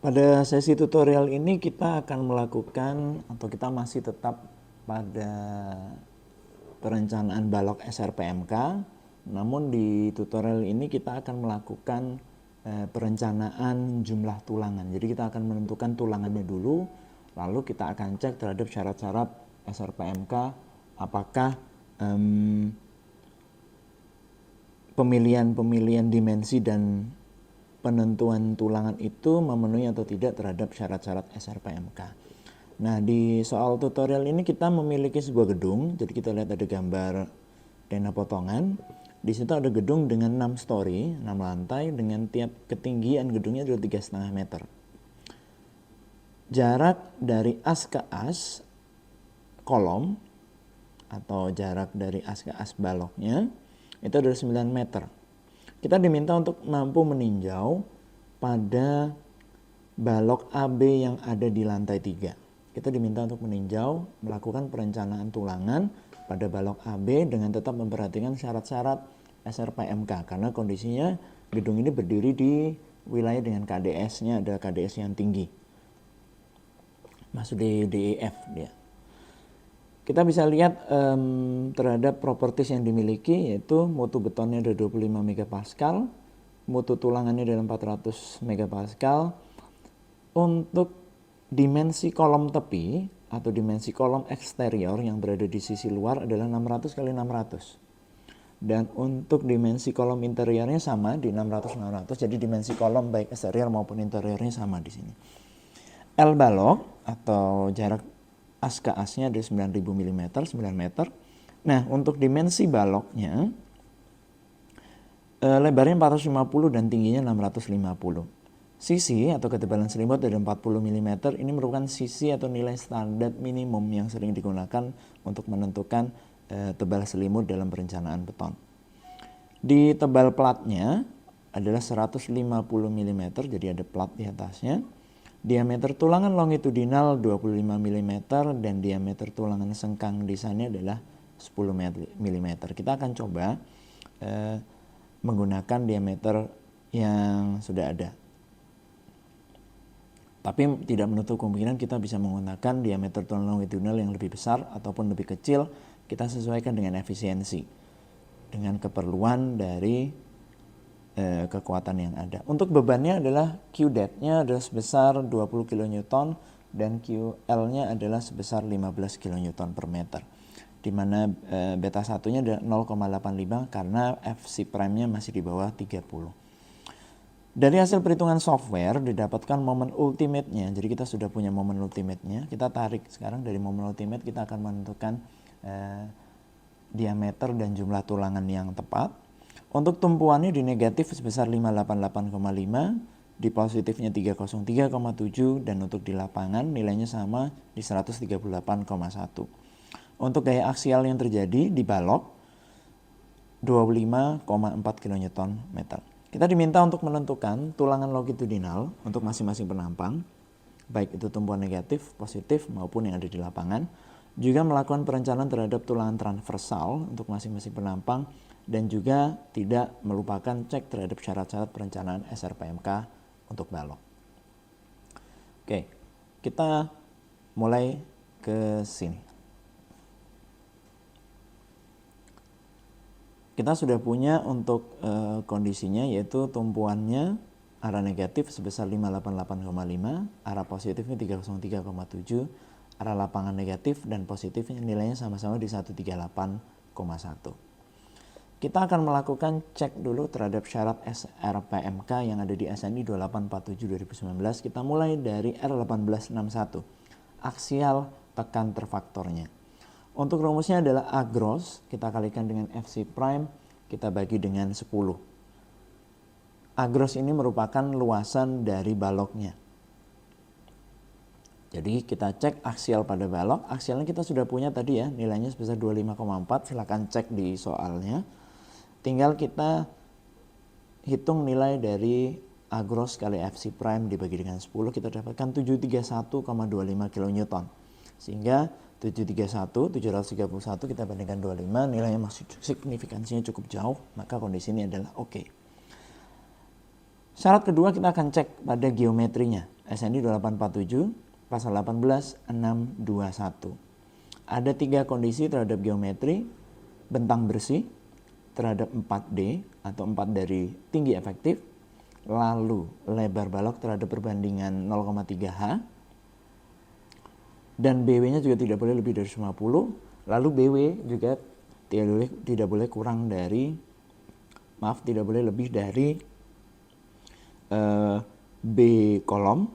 Pada sesi tutorial ini kita akan melakukan atau kita masih tetap pada perencanaan balok SRPMK. Namun di tutorial ini kita akan melakukan perencanaan jumlah tulangan. Jadi kita akan menentukan tulangannya dulu, lalu kita akan cek terhadap syarat-syarat SRPMK apakah pemilihan dimensi dan penentuan tulangan itu memenuhi atau tidak terhadap syarat-syarat SRPMK. Nah, di soal tutorial ini kita memiliki sebuah gedung. Jadi kita lihat ada gambar tenda potongan. Di situ ada gedung dengan 6 story, 6 lantai dengan tiap ketinggian gedungnya adalah 3,5 meter. Jarak dari as ke as kolom atau jarak dari as ke as baloknya itu adalah 9 meter. Kita diminta untuk mampu meninjau pada balok AB yang ada di lantai 3. Kita diminta untuk meninjau, melakukan perencanaan tulangan pada balok AB dengan tetap memperhatikan syarat-syarat SRPMK. Karena kondisinya gedung ini berdiri di wilayah dengan KDS-nya, ada KDS yang tinggi. Masuk di DEF dia. Kita bisa lihat terhadap properties yang dimiliki, yaitu mutu betonnya ada 25 megapascal, mutu tulangannya adalah 400 megapascal. Untuk dimensi kolom tepi atau dimensi kolom eksterior yang berada di sisi luar adalah 600 kali 600. Dan untuk dimensi kolom interiornya sama di 600-600, jadi dimensi kolom baik eksterior maupun interiornya sama di sini. L balok atau jarak as ke asnya ada 9.000 mm, 9 meter. Nah, untuk dimensi baloknya lebarnya 450 dan tingginya 650. Sisi atau ketebalan selimut ada 40 mm. Ini merupakan sisi atau nilai standar minimum yang sering digunakan untuk menentukan tebal selimut dalam perencanaan beton. Di tebal platnya adalah 150 mm, jadi ada plat di atasnya. Diameter tulangan longitudinal 25 mm dan diameter tulangan sengkang di sana adalah 10 mm. Kita akan coba menggunakan diameter yang sudah ada. Tapi tidak menutup kemungkinan kita bisa menggunakan diameter tulangan longitudinal yang lebih besar ataupun lebih kecil. Kita sesuaikan dengan efisiensi, dengan keperluan dari kekuatan yang ada. Untuk bebannya adalah Q-depth-nya adalah sebesar 20 kN dan QL-nya adalah sebesar 15 kN per meter. Di mana beta 1-nya adalah 0,85 karena FC prime-nya masih di bawah 30. Dari hasil perhitungan software didapatkan momen ultimate-nya. Jadi kita sudah punya momen ultimate-nya. Kita tarik sekarang dari momen ultimate, kita akan menentukan diameter dan jumlah tulangan yang tepat. Untuk tumpuannya di negatif sebesar 588,5, di positifnya 303,7, dan untuk di lapangan nilainya sama di 138,1. Untuk gaya aksial yang terjadi di balok 25,4 kN meter. Kita diminta untuk menentukan tulangan longitudinal untuk masing-masing penampang, baik itu tumpuan negatif, positif maupun yang ada di lapangan. Juga melakukan perencanaan terhadap tulangan transversal untuk masing-masing penampang dan juga tidak melupakan cek terhadap syarat-syarat perencanaan SRPMK untuk balok. Oke, kita mulai ke sini. Kita sudah punya untuk kondisinya, yaitu tumpuannya arah negatif sebesar 588,5, arah positifnya 303,7, arah lapangan negatif dan positifnya nilainya sama-sama di 138,1. Kita akan melakukan cek dulu terhadap syarat SRPMK yang ada di SNI 2847/2019. Kita mulai dari R1861, aksial tekan terfaktornya. Untuk rumusnya adalah A gross, kita kalikan dengan FC prime, kita bagi dengan 10. A gross ini merupakan luasan dari baloknya. Jadi kita cek aksial pada balok. Aksialnya kita sudah punya tadi ya, nilainya sebesar 25,4. Silakan cek di soalnya. Tinggal kita hitung nilai dari A gross kali FC prime dibagi dengan 10. Kita dapatkan 731,25 kN. Sehingga 731 kita bandingkan 25, nilainya masih signifikansinya cukup jauh, maka kondisi ini adalah oke. Syarat kedua kita akan cek pada geometrinya. SNI 2847, pasal 18, 621. Ada 3 kondisi terhadap geometri: bentang bersih terhadap 4D atau 4 dari tinggi efektif, lalu lebar balok terhadap perbandingan 0,3H, dan BW-nya juga tidak boleh lebih dari 50, lalu BW juga tidak boleh kurang dari, tidak boleh lebih dari B kolom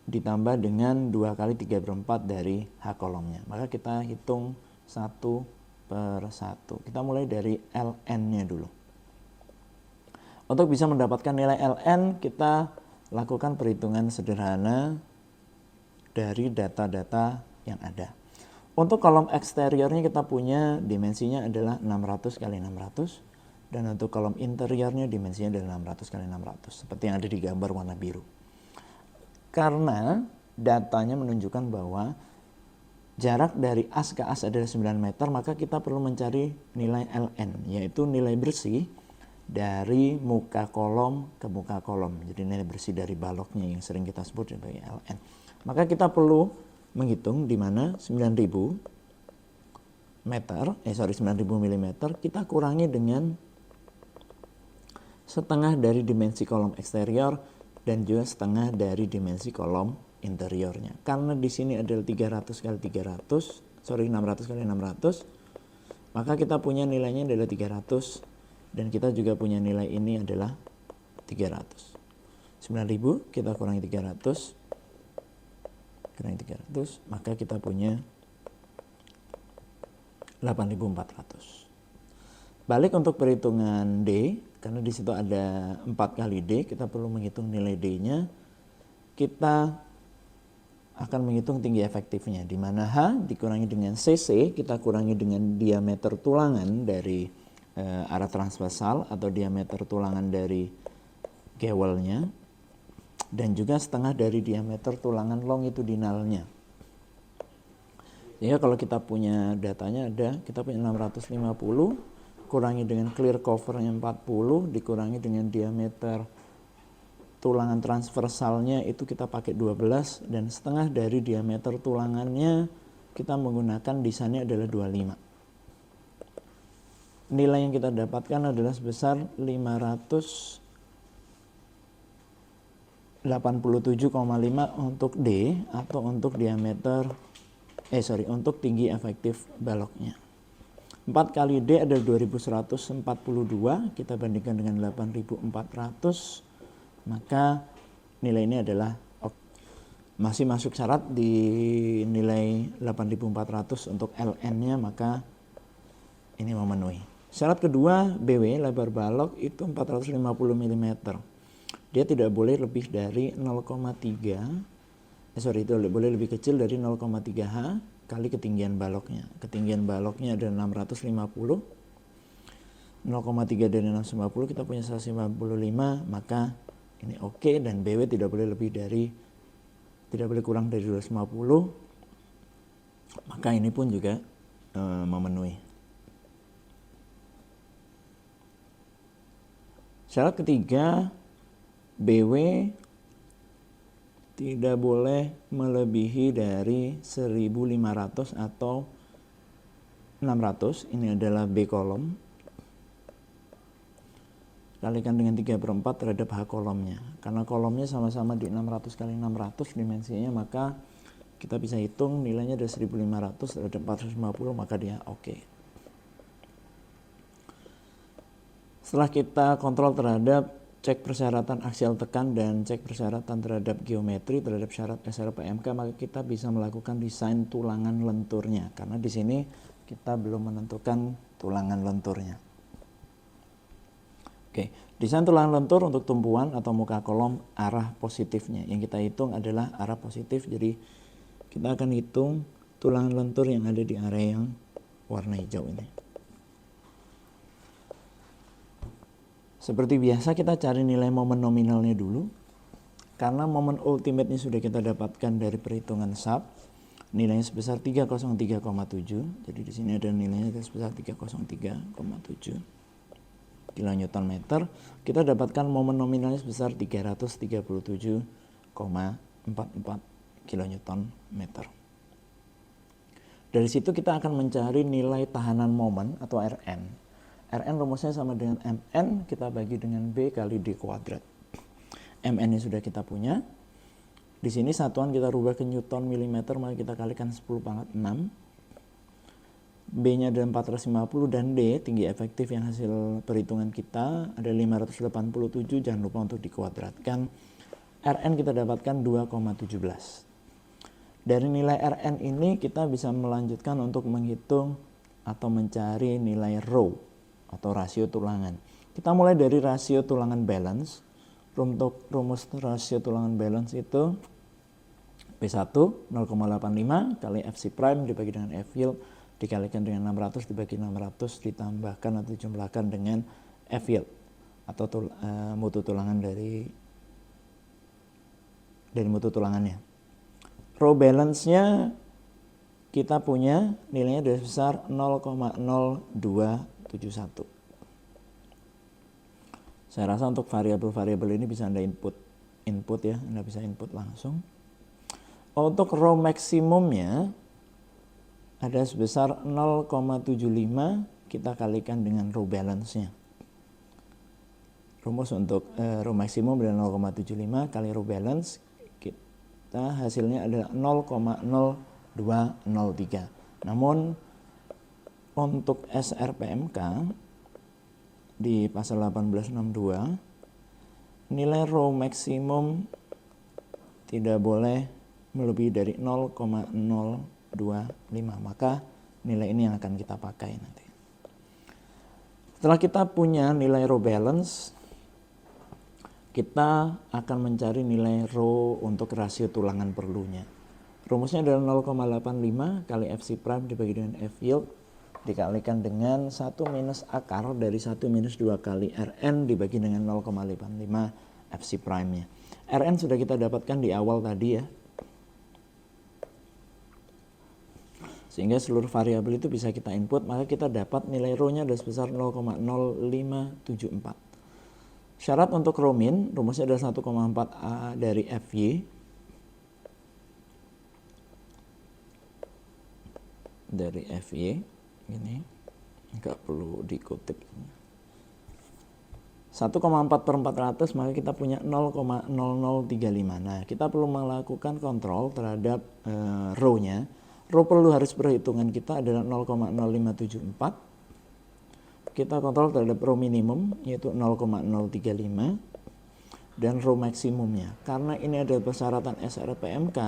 ditambah dengan 2 kali 3/4 dari H kolomnya. Maka kita hitung satu per satu. Kita mulai dari LN-nya dulu. Untuk bisa mendapatkan nilai LN, kita lakukan perhitungan sederhana dari data-data yang ada. Untuk kolom eksteriornya kita punya dimensinya adalah 600 kali 600, dan untuk kolom interiornya dimensinya adalah 600 kali 600, seperti yang ada di gambar warna biru. Karena datanya menunjukkan bahwa jarak dari as ke as adalah 9 meter, maka kita perlu mencari nilai LN, yaitu nilai bersih dari muka kolom ke muka kolom. Jadi nilai bersih dari baloknya yang sering kita sebut sebagai LN. Maka kita perlu menghitung di mana 9.000 mm kita kurangi dengan setengah dari dimensi kolom eksterior dan juga setengah dari dimensi kolom interiornya. Karena di sini adalah 600 kali 600, maka kita punya nilainya adalah 300, dan kita juga punya nilai ini adalah 300. 9.000 kita kurangi 300, maka kita punya 8.400. Balik untuk perhitungan D, karena di situ ada 4 kali D, kita perlu menghitung nilai D-nya. Kita akan menghitung tinggi efektifnya, di mana H dikurangi dengan CC, kita kurangi dengan diameter tulangan dari arah transversal atau diameter tulangan dari gewelnya, dan juga setengah dari diameter tulangan longitudinalnya. Sehingga kalau kita punya datanya kita punya 650, kurangi dengan clear covernya 40, dikurangi dengan diameter tulangan transversalnya itu kita pakai 12, dan setengah dari diameter tulangannya kita menggunakan desainnya adalah 25. Nilai yang kita dapatkan adalah sebesar 587,5 untuk D atau untuk untuk tinggi efektif baloknya. 4 kali D ada 2142, kita bandingkan dengan 8400, maka nilai ini adalah masih masuk syarat di nilai 8400 untuk LN-nya, maka ini memenuhi. Syarat kedua, BW lebar balok itu 450 mm. Dia tidak boleh lebih dari 0,3, itu boleh lebih kecil dari 0,3H kali ketinggian baloknya. Ketinggian baloknya ada 650, 0,3 dari 650 kita punya 155, maka ini oke, dan BW tidak boleh kurang dari 250, maka ini pun juga memenuhi. Syarat ketiga, BW tidak boleh melebihi dari 1.500 atau 600, ini adalah B kolom, kalikan dengan 3/4 terhadap H kolomnya. Karena kolomnya sama-sama di 600 kali 600 dimensinya, maka kita bisa hitung nilainya ada 1.500 terhadap 450, maka dia oke. Setelah kita kontrol terhadap cek persyaratan aksial tekan dan cek persyaratan terhadap geometri, terhadap syarat SRPMK, maka kita bisa melakukan desain tulangan lenturnya. Karena di sini kita belum menentukan tulangan lenturnya. Oke, desain tulangan lentur untuk tumpuan atau muka kolom arah positifnya. Yang kita hitung adalah arah positif, jadi kita akan hitung tulangan lentur yang ada di area yang warna hijau ini. Seperti biasa kita cari nilai momen nominalnya dulu. Karena momen ultimate-nya sudah kita dapatkan dari perhitungan SAP. Nilainya sebesar 303,7. Jadi di sini ada nilainya sebesar 303,7 kN/meter. Kita dapatkan momen nominalnya sebesar 337,5 kilonewton meter. Dari situ kita akan mencari nilai tahanan momen atau Rn. Rn rumusnya sama dengan Mn, kita bagi dengan B kali D kuadrat. Mn ini sudah kita punya. Di sini satuan kita rubah ke Newton milimeter, maka kita kalikan 10 pangkat 6. B-nya ada 450 dan D, tinggi efektif yang hasil perhitungan kita ada 587, jangan lupa untuk dikuadratkan. Rn kita dapatkan 2,17. Dari nilai Rn ini kita bisa melanjutkan untuk menghitung atau mencari nilai rho atau rasio tulangan. Kita mulai dari rasio tulangan balance. Untuk rumus rasio tulangan balance itu P1 0,85 kali Fc prime dibagi dengan F yield dikalikan dengan 600 dibagi 600 ditambahkan atau dijumlahkan dengan F yield atau mutu tulangan dari mutu tulangannya. Rho balance-nya kita punya nilainya dari besar 0,0271. Saya rasa untuk variabel-variabel ini bisa Anda input ya, Anda bisa input langsung. Untuk rho maksimumnya ada sebesar 0,75, kita kalikan dengan rho balance-nya. Rumus untuk rho maksimum adalah 0,75 kali rho balance. Hasilnya adalah 0,0203. Namun untuk SRPMK di pasal 1862 nilai rho maksimum tidak boleh melebihi dari 0,025, maka nilai ini yang akan kita pakai nanti. Setelah kita punya nilai rho balance, kita akan mencari nilai rho untuk rasio tulangan perlunya. Rumusnya adalah 0,85 kali Fc prime dibagi dengan F yield dikalikan dengan 1 minus akar dari 1 minus 2 kali Rn dibagi dengan 0,85 Fc prime-nya. Rn sudah kita dapatkan di awal tadi ya. Sehingga seluruh variabel itu bisa kita input, maka kita dapat nilai rho-nya adalah sebesar 0,0574. Syarat untuk rho min, rumusnya adalah 1,4 A dari Fy dari Fy ini nggak perlu dikutip 1,4 per 400, maka kita punya 0,0035. Nah, kita perlu melakukan kontrol terhadap rho-nya. Rho perlu harus perhitungan kita adalah 0,0574. Kita kontrol terhadap rho minimum yaitu 0,035 dan rho maksimumnya. Karena ini adalah persyaratan SRPMK,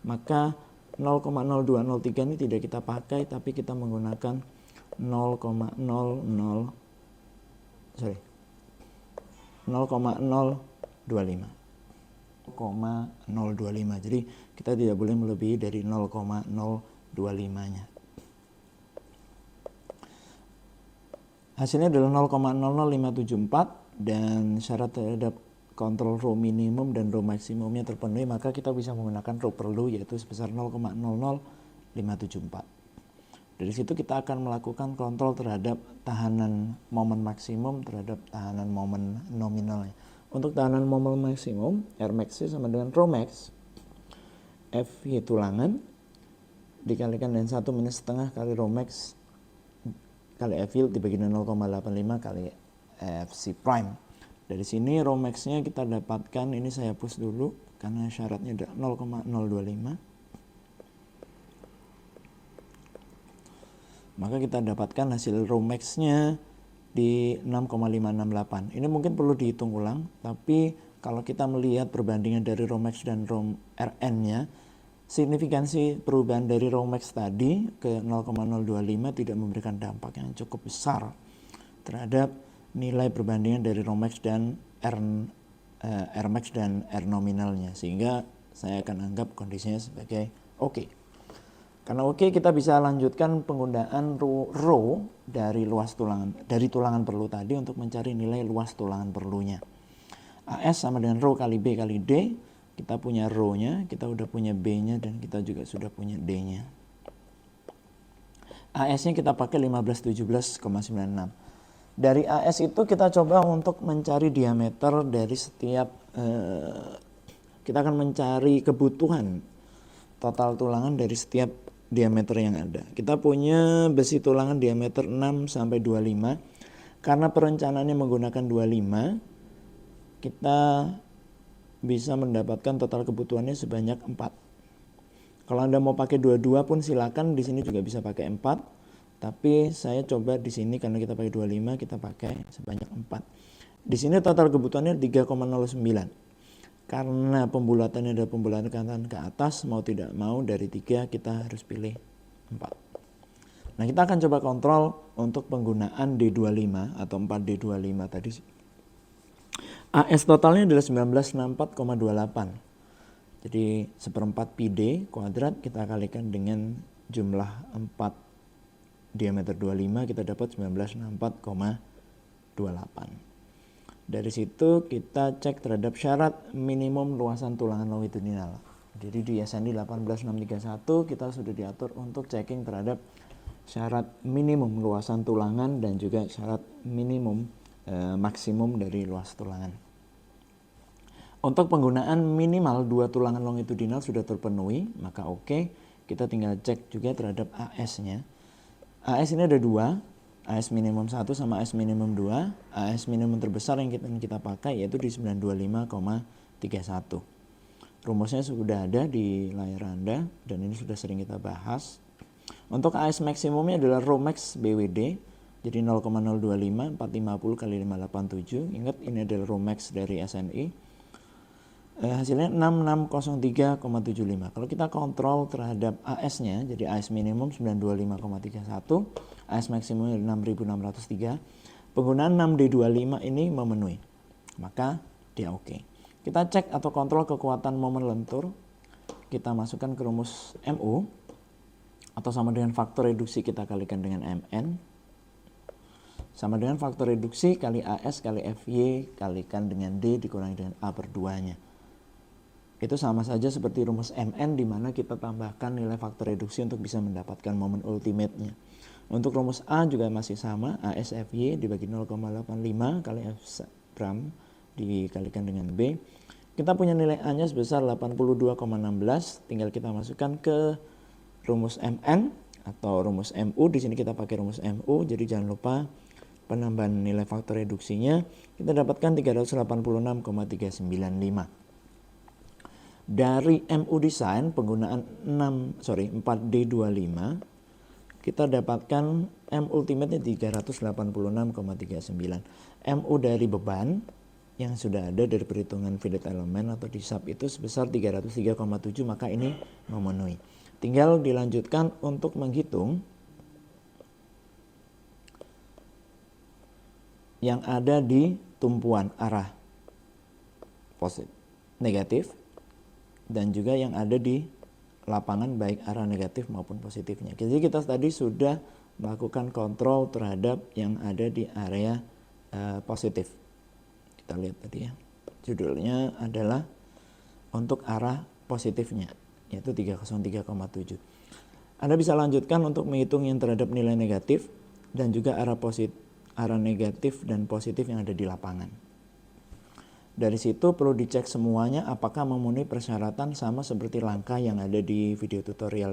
maka 0,0203 ini tidak kita pakai, tapi kita menggunakan 0,025. Jadi kita tidak boleh melebihi dari 0,025-nya. Hasilnya adalah 0,00574 dan syarat terhadap kontrol rho minimum dan rho maksimumnya terpenuhi, maka kita bisa menggunakan rho perlu yaitu sebesar 0,00574. Dari situ kita akan melakukan kontrol terhadap tahanan momen maksimum terhadap tahanan momen nominalnya. Untuk tahanan momen maksimum, Rmax sama dengan rho max Fy tulangan dikalikan dengan 1 minus setengah kali rho max kali F yield dibagi dengan 0,85 kali Fc prime. Dari sini rho max-nya kita dapatkan, ini saya hapus dulu karena syaratnya ada 0,025. Maka kita dapatkan hasil rho max-nya di 6,568. Ini mungkin perlu dihitung ulang, tapi kalau kita melihat perbandingan dari rho max dan rho Rn-nya, signifikansi perubahan dari rho max tadi ke 0,025 tidak memberikan dampak yang cukup besar terhadap nilai perbandingan dari rho max dan R max dan R nominalnya, sehingga saya akan anggap kondisinya sebagai oke. Karena oke, kita bisa lanjutkan penggunaan rho dari tulangan perlu tadi untuk mencari nilai luas tulangan perlunya. AS sama dengan rho kali B kali D. Kita punya rho-nya, kita udah punya B-nya, dan kita juga sudah punya D-nya. AS-nya kita pakai 1517,96. Dari AS itu kita coba untuk mencari diameter dari setiap kita akan mencari kebutuhan total tulangan dari setiap diameter yang ada. Kita punya besi tulangan diameter 6 sampai 25. Karena perencanaannya menggunakan 25, kita bisa mendapatkan total kebutuhannya sebanyak 4. Kalau Anda mau pakai 22 pun silakan, di sini juga bisa pakai 4. Tapi saya coba di sini karena kita pakai 25, kita pakai sebanyak 4. Di sini total kebutuhannya 3,09. Karena pembulatannya adalah pembulatan kanan ke atas, mau tidak mau dari 3 kita harus pilih 4. Nah, kita akan coba kontrol untuk penggunaan D25 atau 4D25 tadi. AS totalnya adalah 1964,28. Jadi seperempat pi-D kuadrat kita kalikan dengan jumlah 4 diameter 25, kita dapat 1964,28. Dari situ kita cek terhadap syarat minimum luasan tulangan longitudinal. Jadi di SNI 18631 kita sudah diatur untuk checking terhadap syarat minimum luasan tulangan dan juga syarat minimum maksimum dari luas tulangan. Untuk penggunaan minimal 2 tulangan longitudinal sudah terpenuhi, maka oke, kita tinggal cek juga terhadap AS-nya. AS ini ada 2, AS minimum 1 sama AS minimum 2. AS minimum terbesar yang kita pakai yaitu di 925,31. Rumusnya sudah ada di layar Anda dan ini sudah sering kita bahas. Untuk AS maksimumnya adalah Romex BWD, jadi 0,025 450 kali 587. Ingat ini adalah Romex dari SNI. Hasilnya 6603,75. Kalau kita kontrol terhadap AS-nya, jadi AS minimum 925,31, AS maksimum 6603. Penggunaan 6D25 ini memenuhi, maka dia oke. Kita cek atau kontrol kekuatan momen lentur. Kita masukkan ke rumus MU atau sama dengan faktor reduksi kita kalikan dengan MN. Sama dengan faktor reduksi kali AS kali FY kalikan dengan D dikurangi dengan A per 2-nya. Itu sama saja seperti rumus MN di mana kita tambahkan nilai faktor reduksi untuk bisa mendapatkan momen ultimate-nya. Untuk rumus A juga masih sama, AS FY dibagi 0,85 kali F pram dikalikan dengan B. Kita punya nilai A-nya sebesar 82,16, tinggal kita masukkan ke rumus MN atau rumus MU. Di sini kita pakai rumus MU, jadi jangan lupa penambahan nilai faktor reduksinya. Kita dapatkan 386,395. Dari MU Design penggunaan 4D25 kita dapatkan M ultimate-nya 386,39. MU dari beban yang sudah ada dari perhitungan fillet element atau disab itu sebesar 303,7, maka ini memenuhi. Tinggal dilanjutkan untuk menghitung yang ada di tumpuan arah positif, negatif, dan juga yang ada di lapangan baik arah negatif maupun positifnya. Jadi kita tadi sudah melakukan kontrol terhadap yang ada di area positif. Kita lihat tadi ya, judulnya adalah untuk arah positifnya, yaitu 303,7. Anda bisa lanjutkan untuk menghitung yang terhadap nilai negatif dan juga arah negatif dan positif yang ada di lapangan. Dari situ perlu dicek semuanya apakah memenuhi persyaratan sama seperti langkah yang ada di video tutorial